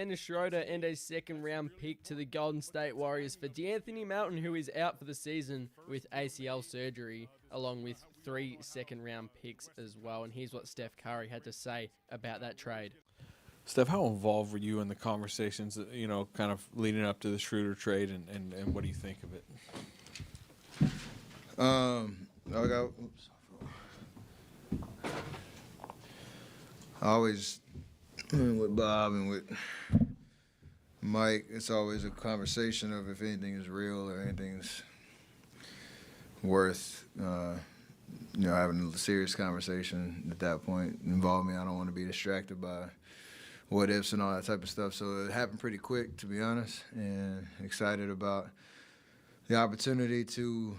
Dennis Schröder and a second-round pick to the Golden State Warriors for D'Anthony Melton, who is out for the season with ACL surgery, along with 3 second-round picks as well. And here's what Steph Curry had to say about that trade. Steph, how involved were you in the conversations, kind of leading up to the Schroder trade, and what do you think of it? I always, with Bob and with Mike, it's always a conversation of if anything is real or anything's worth, having a serious conversation at that point. Involve me. I don't want to be distracted by what ifs and all that type of stuff. So it happened pretty quick, to be honest, and excited about the opportunity to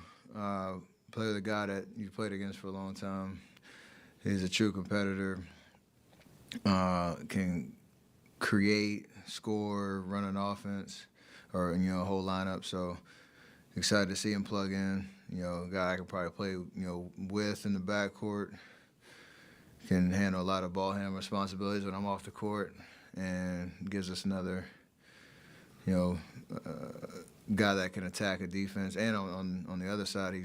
play with a guy that you played against for a long time. He's a true competitor, can create, score, run an offense, or a whole lineup. So excited to see him plug in. A guy I could probably play, with in the backcourt. Can handle a lot of ball handling responsibilities when I'm off the court, and gives us another, guy that can attack a defense. And on the other side,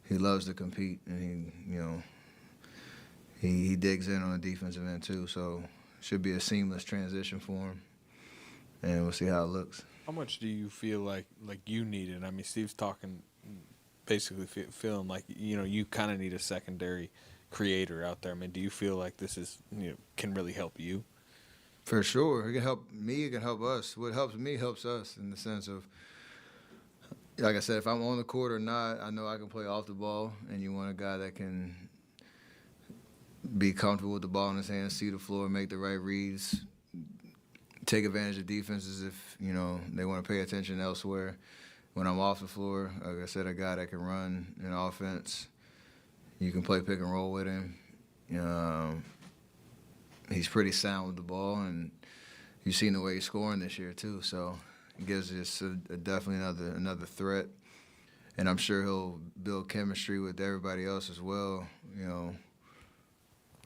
he loves to compete, and he digs in on the defensive end too. So should be a seamless transition for him, and we'll see how it looks. How much do you feel like you need it? I mean, Steve's talking, basically feeling like you kind of need a secondary creator out there. I mean, do you feel like this is can really help you? For sure, it can help me. It can help us. What helps me helps us in the sense of, like I said, if I'm on the court or not, I know I can play off the ball, and you want a guy that can be comfortable with the ball in his hands, see the floor, make the right reads, take advantage of defenses if they want to pay attention elsewhere. When I'm off the floor, like I said, a guy that can run an offense. You can play pick and roll with him. He's pretty sound with the ball, and you've seen the way he's scoring this year too. So it gives us definitely another threat, and I'm sure he'll build chemistry with everybody else as well.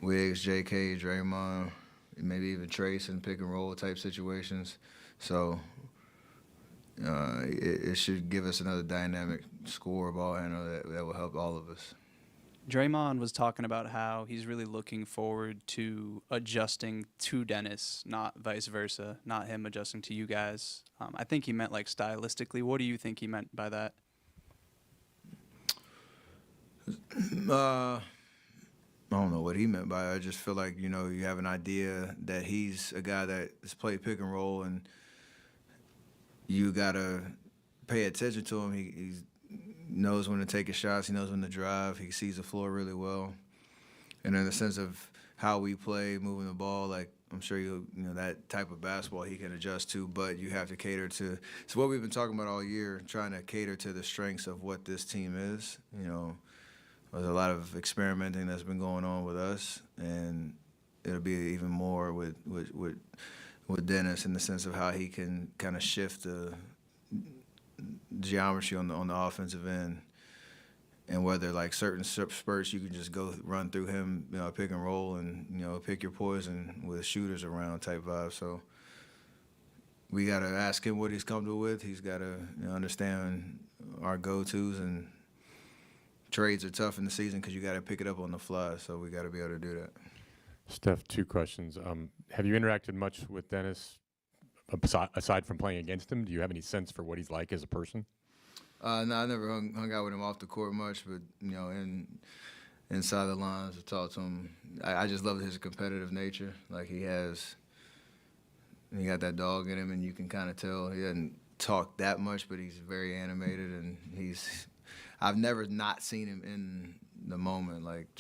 Wiggs, J.K., Draymond, maybe even Trace in pick and roll type situations. So it should give us another dynamic scorer, ball handler that will help all of us. Draymond was talking about how he's really looking forward to adjusting to Dennis, not vice versa, not him adjusting to you guys. I think he meant like stylistically. What do you think he meant by that? I don't know what he meant by it. I just feel like, you have an idea that he's a guy that has played pick and roll, and you got to pay attention to him. He knows when to take his shots. He knows when to drive. He sees the floor really well. And in the sense of how we play, moving the ball, like I'm sure that type of basketball he can adjust to, but you have to cater to. It's what we've been talking about all year, trying to cater to the strengths of what this team is. There's a lot of experimenting that's been going on with us, and it'll be even more with Dennis in the sense of how he can kind of shift the geometry on the offensive end, and whether like certain spurts you can just go run through him, pick and roll, and pick your poison with shooters around type vibe. So we got to ask him what he's comfortable with. He's got to understand our go-tos, and trades are tough in the season because you got to pick it up on the fly. So we got to be able to do that. Steph, 2 questions. Have you interacted much with Dennis aside from playing against him? Do you have any sense for what he's like as a person? No, I never hung out with him off the court much, but inside the lines, I talked to him. I just love his competitive nature. Like he got that dog in him, and you can kind of tell he doesn't talk that much, but he's very animated, and I've never not seen him in the moment, like